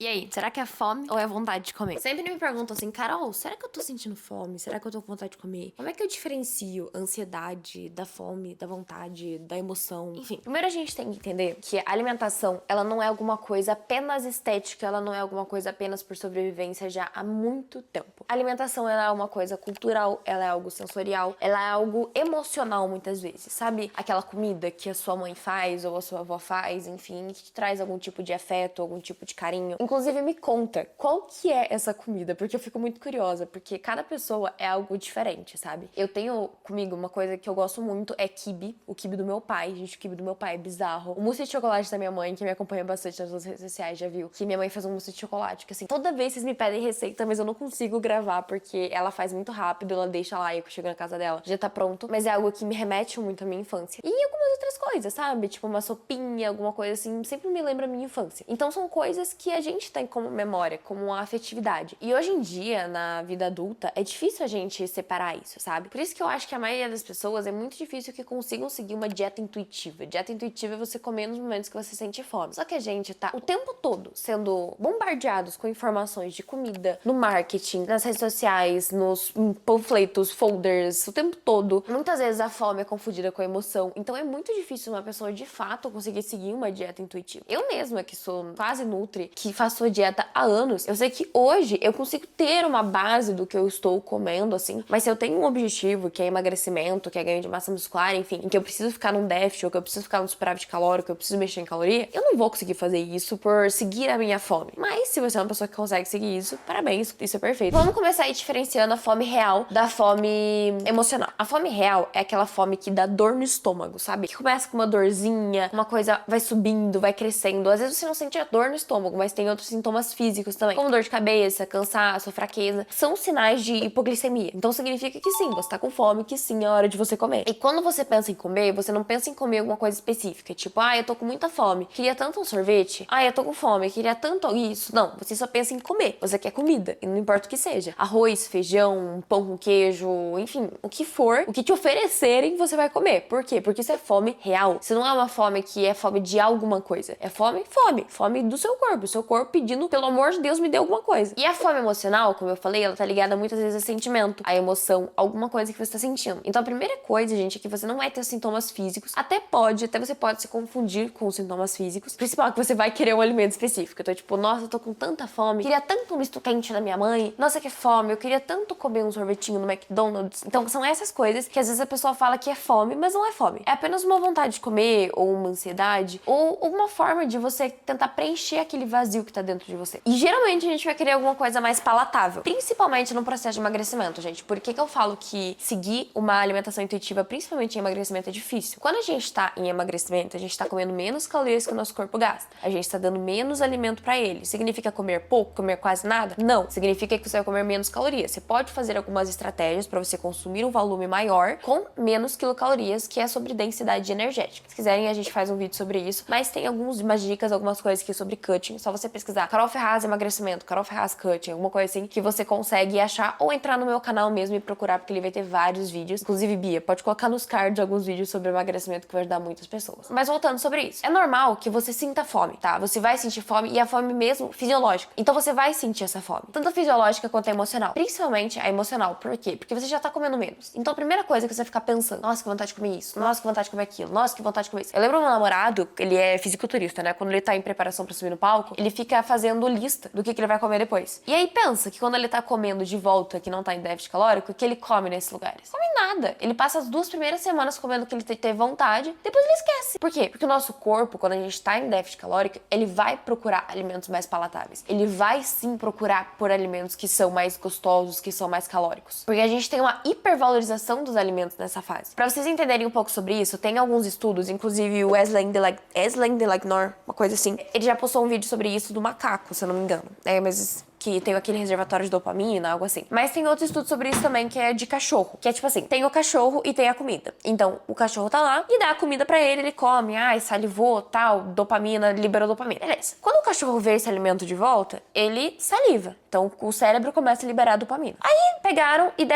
E aí, será que é fome ou é vontade de comer? Sempre me perguntam assim, Carol, será que eu tô sentindo fome? Será que eu tô com vontade de comer? Como é que eu diferencio a ansiedade da fome, da vontade, da emoção? Enfim, primeiro a gente tem que entender que a alimentação, ela não é alguma coisa apenas estética, ela não é alguma coisa apenas por sobrevivência já há muito tempo. A alimentação, ela é uma coisa cultural, ela é algo sensorial, ela é algo emocional muitas vezes, sabe? Aquela comida que a sua mãe faz ou a sua avó faz, enfim, que te traz algum tipo de afeto, algum tipo de carinho. Inclusive, me conta, qual que é essa comida? Porque eu fico muito curiosa, porque cada pessoa é algo diferente, sabe? Eu tenho comigo uma coisa que eu gosto muito, é quibe, o quibe do meu pai, gente, o quibe do meu pai é bizarro. O mousse de chocolate da minha mãe, que me acompanha bastante nas redes sociais, já viu, que minha mãe faz um mousse de chocolate, que assim, toda vez vocês me pedem receita, mas eu não consigo gravar, porque ela faz muito rápido, ela deixa lá e eu chego na casa dela, já tá pronto, mas é algo que me remete muito à minha infância. E algumas outras coisas, sabe? Tipo uma sopinha, alguma coisa assim, sempre me lembra a minha infância. Então são coisas que a gente tem como memória, como uma afetividade. E hoje em dia, na vida adulta, é difícil a gente separar isso, sabe? Por isso que eu acho que a maioria das pessoas é muito difícil que consigam seguir uma dieta intuitiva. Dieta intuitiva é você comer nos momentos que você sente fome. Só que a gente tá o tempo todo sendo bombardeados com informações de comida, no marketing, nas redes sociais, nos panfletos, folders, o tempo todo. Muitas vezes a fome é confundida com a emoção. Então é muito difícil uma pessoa de fato conseguir seguir uma dieta intuitiva. Eu mesma, que sou quase nutri, que faço a dieta há anos, eu sei que hoje eu consigo ter uma base do que eu estou comendo, assim, mas se eu tenho um objetivo, que é emagrecimento, que é ganho de massa muscular, enfim, em que eu preciso ficar num déficit, ou que eu preciso ficar num superávit calórico, que eu preciso mexer em caloria, eu não vou conseguir fazer isso por seguir a minha fome. Mas se você é uma pessoa que consegue seguir isso, parabéns, isso é perfeito. Vamos começar aí diferenciando a fome real da fome emocional. A fome real é aquela fome que dá dor no estômago, sabe? Que começa com uma dorzinha, uma coisa vai subindo, vai crescendo. Às vezes você não sente a dor no estômago, mas tem outros sintomas físicos também, como dor de cabeça, cansaço, fraqueza. São sinais de hipoglicemia. Então significa que sim, você tá com fome, que sim, é hora de você comer. E quando você pensa em comer, você não pensa em comer alguma coisa específica, tipo, eu tô com muita fome, queria tanto um sorvete, eu tô com fome, queria tanto isso. Não, você só pensa em comer. Você quer comida, e não importa o que seja. Arroz, feijão, pão com queijo, enfim, o que for, o que te oferecerem, você vai comer. Por quê? Porque isso é fome real. Isso não é uma fome que é fome de alguma coisa. É fome, fome. Fome do seu corpo. O seu corpo pedindo, pelo amor de Deus, me dê alguma coisa. E a fome emocional, como eu falei, ela tá ligada muitas vezes a sentimento, a emoção, alguma coisa que você tá sentindo. Então a primeira coisa, gente, é que você não vai ter sintomas físicos. Até você pode se confundir com os sintomas físicos. Principal que você vai querer um alimento específico. Então, tipo, nossa, eu tô com tanta fome. Queria tanto um misto quente da minha mãe. Nossa, que fome. Eu queria tanto comer um sorvetinho no McDonald's. Então, são essas coisas que às vezes a pessoa fala que é fome, mas não é fome. É apenas uma vontade de comer, ou uma ansiedade, ou uma forma de você tentar preencher aquele vazio que tá dentro de você. E geralmente a gente vai querer alguma coisa mais palatável, principalmente no processo de emagrecimento, gente. Por que eu falo que seguir uma alimentação intuitiva, principalmente em emagrecimento, é difícil? Quando a gente tá em emagrecimento, a gente tá comendo menos calorias que o nosso corpo gasta. A gente tá dando menos alimento pra ele. Significa comer pouco, comer quase nada? Não. Significa que você vai comer menos calorias. Você pode fazer algumas estratégias pra você consumir um volume maior com menos quilocalorias, que é sobre densidade energética. Se quiserem, a gente faz um vídeo sobre isso, mas tem umas dicas, algumas coisas aqui sobre cutting. Só você pesquisar Carol Ferraz emagrecimento, Carol Ferraz cutting, alguma coisa assim, que você consegue achar, ou entrar no meu canal mesmo e procurar, porque ele vai ter vários vídeos. Inclusive, Bia, pode colocar nos cards alguns vídeos sobre emagrecimento que vai ajudar muitas pessoas. Mas voltando sobre isso, é normal que você sinta fome, tá? Você vai sentir fome, e a fome mesmo fisiológica. Então você vai sentir essa fome, tanto a fisiológica quanto a emocional. Principalmente a emocional. Por quê? Porque você já tá comendo menos. Então a primeira coisa é que você vai ficar pensando, nossa, que vontade de comer isso, nossa, que vontade de comer aquilo, nossa, que vontade de comer isso. Eu lembro do meu namorado, ele é fisiculturista, né? Quando ele tá em preparação pra subir no palco, ele fica fazendo lista do que ele vai comer depois. E aí pensa que quando ele tá comendo de volta, que não tá em déficit calórico, o que ele come nesses lugares? Come nada. Ele passa as 2 primeiras semanas comendo o que ele teve vontade, depois ele esquece. Por quê? Porque o nosso corpo, quando a gente tá em déficit calórico, ele vai procurar alimentos mais palatáveis. Ele vai sim procurar por alimentos que são mais gostosos, que são mais calóricos. Porque a gente tem uma hipervalorização dos alimentos nessa fase. Pra vocês entenderem um pouco sobre isso, tem alguns estudos, inclusive o Eslen Delagnor, uma coisa assim. Ele já postou um vídeo sobre isso do macaco, se eu não me engano. Mas que tem aquele reservatório de dopamina, algo assim. Mas tem outro estudo sobre isso também, que é de cachorro. Que é tipo assim, tem o cachorro e tem a comida. Então, o cachorro tá lá e dá a comida pra ele come, salivou, tal, dopamina, liberou dopamina. Beleza. Quando o cachorro vê esse alimento de volta, ele saliva. Então, o cérebro começa a liberar dopamina. Aí, pegaram e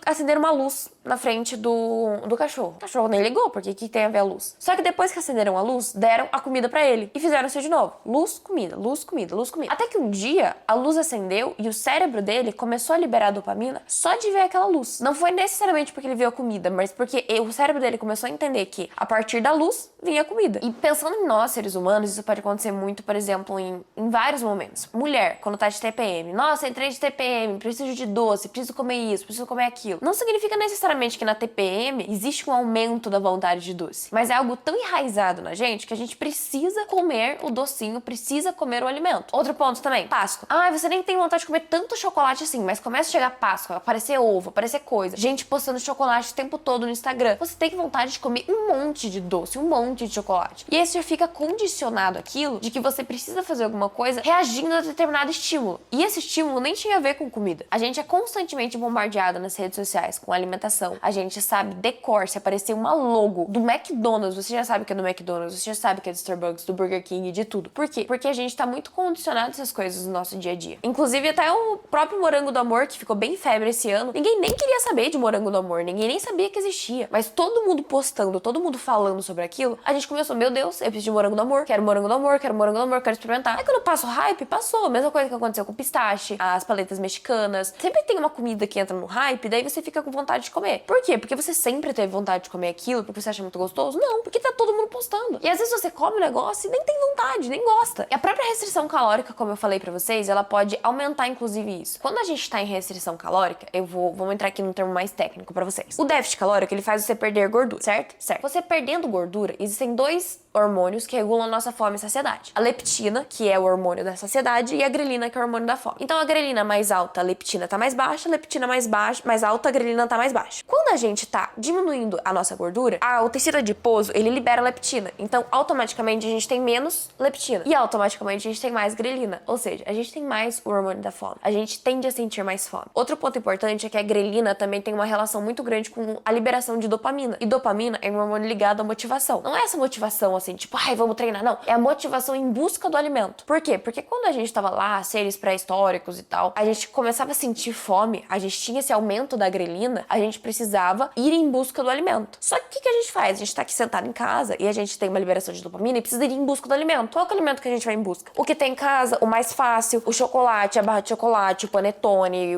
acenderam uma luz na frente do cachorro. O cachorro nem ligou, porque que tem a ver a luz? Só que depois que acenderam a luz, deram a comida pra ele. E fizeram isso de novo. Luz, comida, luz, comida, luz, comida. Até que um dia, a luz acendeu e o cérebro dele começou a liberar dopamina só de ver aquela luz. Não foi necessariamente porque ele viu a comida, mas porque o cérebro dele começou a entender que a partir da luz vinha a comida. E pensando em nós, seres humanos, isso pode acontecer muito, por exemplo, em vários momentos. Mulher, quando tá de TPM. Nossa, entrei de TPM, preciso de doce, preciso comer isso, preciso comer aquilo. Não significa necessariamente que na TPM existe um aumento da vontade de doce. Mas é algo tão enraizado na gente que a gente precisa comer o docinho, precisa comer o alimento. Outro ponto também, Páscoa. Você nem tem vontade de comer tanto chocolate assim, mas começa a chegar Páscoa, aparecer ovo, aparecer coisa. Gente postando chocolate o tempo todo no Instagram. Você tem vontade de comer um monte de doce, um monte de chocolate. E aí você já fica condicionado àquilo de que você precisa fazer alguma coisa reagindo a determinado estímulo. E esse estímulo nem tinha a ver com comida. A gente é constantemente bombardeado nas redes sociais com alimentação. A gente sabe decor, se aparecer uma logo do McDonald's, você já sabe que é do McDonald's, você já sabe que é do Starbucks, do Burger King, de tudo. Por quê? Porque a gente tá muito condicionado a essas coisas no nosso dia a dia. Inclusive até o próprio Morango do Amor, que ficou bem febre esse ano, ninguém nem queria saber de Morango do Amor, ninguém nem sabia que existia. Mas todo mundo postando, todo mundo falando sobre aquilo, a gente começou, meu Deus, eu preciso de Morango do Amor, quero Morango do Amor, quero Morango do Amor, quero experimentar. Aí quando passa o hype, passou. A mesma coisa que aconteceu com o pistache, as paletas mexicanas. Sempre tem uma comida que entra no hype, daí você fica com vontade de comer. Por quê? Porque você sempre teve vontade de comer aquilo, porque você acha muito gostoso? Não, porque tá todo mundo postando. E às vezes você come o negócio e nem tem vontade, nem gosta. E a própria restrição calórica, como eu falei pra vocês, ela pode aumentar inclusive isso. Quando a gente tá em restrição calórica, vamos entrar aqui num termo mais técnico pra vocês. O déficit calórico, ele faz você perder gordura, certo? Certo. Você perdendo gordura, existem dois hormônios que regulam a nossa fome e saciedade. A leptina, que é o hormônio da saciedade, e a grelina, que é o hormônio da fome. Então a grelina mais alta, a leptina tá mais baixa, a leptina mais alta, a grelina tá mais baixa. Quando a gente tá diminuindo a nossa gordura, o tecido adiposo, ele libera leptina. Então, automaticamente, a gente tem menos leptina. E automaticamente, a gente tem mais grelina. Ou seja, a gente tem mais o hormônio da fome. A gente tende a sentir mais fome. Outro ponto importante é que a grelina também tem uma relação muito grande com a liberação de dopamina. E dopamina é um hormônio ligado à motivação. Não é essa motivação assim, tipo, vamos treinar, não. É a motivação em busca do alimento. Por quê? Porque quando a gente tava lá, seres pré-históricos e tal, a gente começava a sentir fome, a gente tinha esse aumento da grelina, a gente precisava ir em busca do alimento. Só que o que a gente faz? A gente tá aqui sentado em casa e a gente tem uma liberação de dopamina e precisa ir em busca do alimento. Qual é o alimento que a gente vai em busca? O que tem em casa, o mais fácil, o chocolate, a barra de chocolate, o panetone,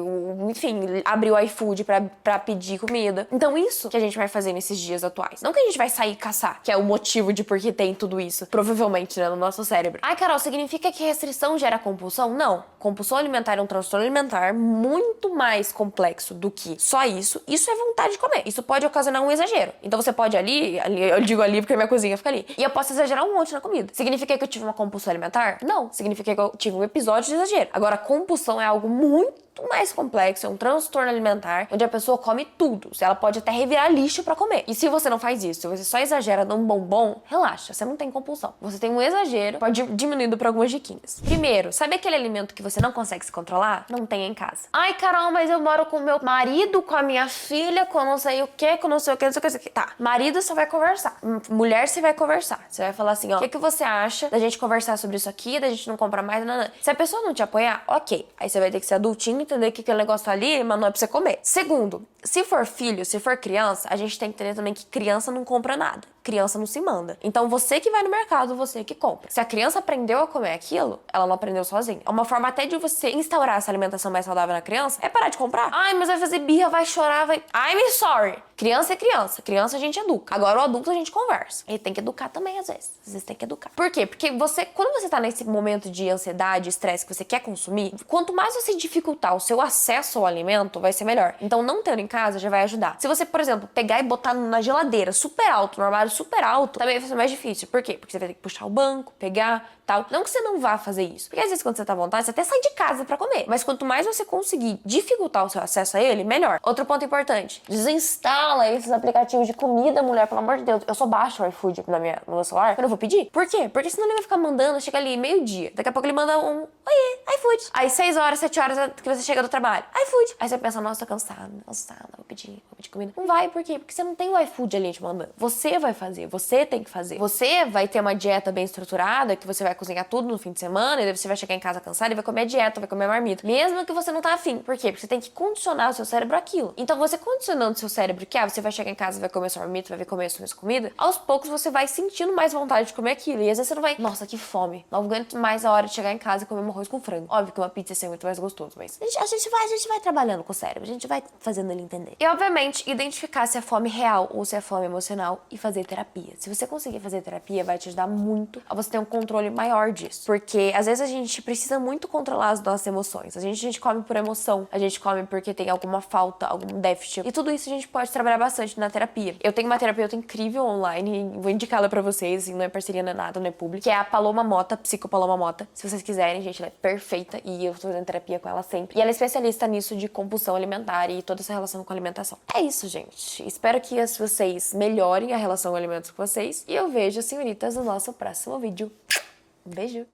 enfim, abrir o iFood pra pedir comida. Então isso que a gente vai fazer nesses dias atuais. Não que a gente vai sair caçar, que é o motivo de por que tem tudo isso, provavelmente, né, no nosso cérebro. Carol, significa que restrição gera compulsão? Não. Compulsão alimentar é um transtorno alimentar muito mais complexo do que só isso. Isso é vontade de comer. Isso pode ocasionar um exagero. Então você pode ali, eu digo ali porque minha cozinha fica ali. E eu posso exagerar um monte na comida. Significa que eu tive uma compulsão alimentar? Não. Significa que eu tive um episódio de exagero. Agora, compulsão é algo muito mais complexo, é um transtorno alimentar, onde a pessoa come tudo. Ela pode até revirar lixo pra comer. E se você não faz isso, se você só exagera num bombom, relaxa, você não tem compulsão. Você tem um exagero, pode ir diminuindo por algumas diquinhas. Primeiro, sabe aquele alimento que você não consegue se controlar? Não tenha em casa. Carol, mas eu moro com meu marido, com a minha filha, com não sei o que, com não sei o que, não sei o que, não sei o que. Tá, marido você vai conversar. Mulher você vai conversar. Você vai falar assim, ó, o que você acha da gente conversar sobre isso aqui, da gente não comprar mais, não. Se a pessoa não te apoiar, ok. Aí você vai ter que ser adultinho, entender que aquele negócio tá ali, mas não é pra você comer. Segundo, se for filho, se for criança, a gente tem que entender também que criança não compra nada. Criança não se manda. Então você que vai no mercado, você que compra. Se a criança aprendeu a comer aquilo, ela não aprendeu sozinha. É uma forma até de você instaurar essa alimentação mais saudável na criança, é parar de comprar. Mas vai fazer birra, vai chorar, vai... I'm sorry. Criança é criança. Criança a gente educa. Agora o adulto a gente conversa. E tem que educar também às vezes. Às vezes tem que educar. Por quê? Porque quando você tá nesse momento de ansiedade, estresse, que você quer consumir, quanto mais você dificultar o seu acesso ao alimento, vai ser melhor. Então não tendo em casa já vai ajudar. Se você, por exemplo, pegar e botar na geladeira super alto, no armário super alto, também vai ser mais difícil. Por quê? Porque você vai ter que puxar o banco, pegar, tal. Não que você não vá fazer isso. Porque às vezes quando você tá à vontade, você até sai de casa pra comer. Mas quanto mais você conseguir dificultar o seu acesso a ele, melhor. Outro ponto importante. Desinstala esses aplicativos de comida, mulher, pelo amor de Deus. Eu só baixo o iFood no meu celular quando eu vou pedir. Por quê? Porque senão ele vai ficar mandando, chega ali meio-dia. Daqui a pouco ele manda um oiê, iFood. Aí 6 horas, 7 horas que você chega do trabalho, iFood. Aí você pensa, nossa, tô cansada, vou pedir comida. Não vai, por quê? Porque você não tem o iFood ali te mandando. Você vai fazer, você tem que fazer. Você vai ter uma dieta bem estruturada, que você vai cozinhar tudo no fim de semana, e daí você vai chegar em casa cansado e vai comer a dieta, vai comer a marmita. Mesmo que você não tá afim. Por quê? Porque você tem que condicionar o seu cérebro àquilo. Então você condicionando o seu cérebro que, você vai chegar em casa, vai comer a sua marmita, vai comer a sua comida, aos poucos você vai sentindo mais vontade de comer aquilo. E às vezes você não vai, nossa, que fome. Não aguento mais a hora de chegar em casa e comer um arroz com frango. Óbvio que uma pizza é muito mais gostoso, mas a gente vai trabalhando com o cérebro, a gente vai fazendo ele entender. E obviamente, identificar se é fome real ou se é fome emocional e fazer terapia. Se você conseguir fazer terapia, vai te ajudar muito a você ter um controle maior disso. Porque às vezes a gente precisa muito controlar as nossas emoções. A gente come por emoção, a gente come porque tem alguma falta, algum déficit. E tudo isso a gente pode trabalhar bastante na terapia. Eu tenho uma terapeuta incrível online, vou indicá-la pra vocês, assim, não é parceria, não é nada, não é público, que é a Paloma Mota, Psicopaloma Mota. Se vocês quiserem, gente, ela é perfeita e eu tô fazendo terapia com ela sempre. E ela é especialista nisso de compulsão alimentar e toda essa relação com a alimentação. É isso, gente. Espero que vocês melhorem a relação com alimentos com vocês. E eu vejo, senhoritas, no nosso próximo vídeo. Um beijo!